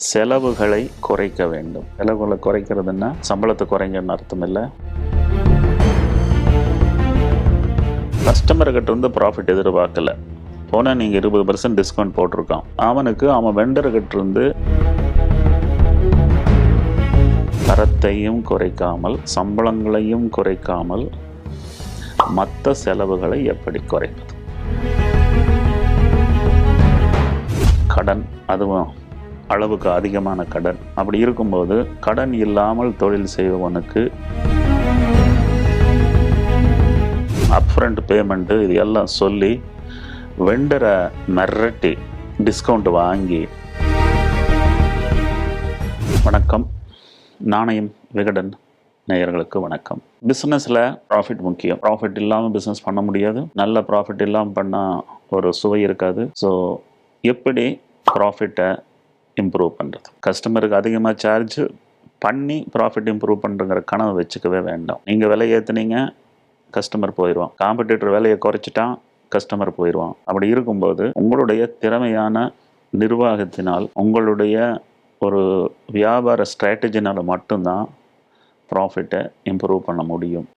செலவுகளை குறைக்க வேண்டும். செலவுகளை குறைக்கிறதுன்னா சம்பளத்தை குறைங்கன்னு அர்த்தம் இல்லை. கஸ்டமர்கிட்ட வந்து ப்ராஃபிட் எதிர்பார்க்கல. போனால் நீங்கள் 20% டிஸ்கவுண்ட் போட்டிருக்கான். அவன் வெண்டர்கிட்ட இருந்து தரத்தையும் குறைக்காமல் சம்பளங்களையும் குறைக்காமல் மற்ற செலவுகளை எப்படி குறைப்பது? கடன், அதுவும் அளவுக்கு அதிகமான கடன். அப்படி இருக்கும்போது கடன் இல்லாமல் தொழில் செய்பவனுக்கு அப்ஃப்ரண்ட் பேமெண்ட்டு இது எல்லாம் சொல்லி வெண்டரை மிரட்டி டிஸ்கவுண்ட் வாங்கி. வணக்கம், நாணயம் விகடன் நேயர்களுக்கு வணக்கம். பிஸ்னஸில் ப்ராஃபிட் முக்கியம். ப்ராஃபிட் இல்லாமல் பிஸ்னஸ் பண்ண முடியாது. நல்ல ப்ராஃபிட் இல்லாமல் பண்ணால் ஒரு சுவை இருக்காது. ஸோ எப்படி ப்ராஃபிட்டை இம்ப்ரூவ் பண்ணுறது? கஸ்டமருக்கு அதிகமாக சார்ஜ் பண்ணி ப்ராஃபிட் இம்ப்ரூவ் பண்ணுறங்கிற கனவை வச்சுக்கவே வேண்டாம். நீங்கள் விலை ஏற்றுனீங்க, கஸ்டமர் போயிடுவான். காம்படிட்டர் விலையை குறைச்சிட்டான், கஸ்டமர் போயிடுவான். அப்படி இருக்கும்போது உங்களுடைய திறமையான நிர்வாகத்தினால், உங்களுடைய ஒரு வியாபார ஸ்ட்ராட்டஜினால் மட்டும்தான் ப்ராஃபிட்டை இம்ப்ரூவ் பண்ண முடியும்.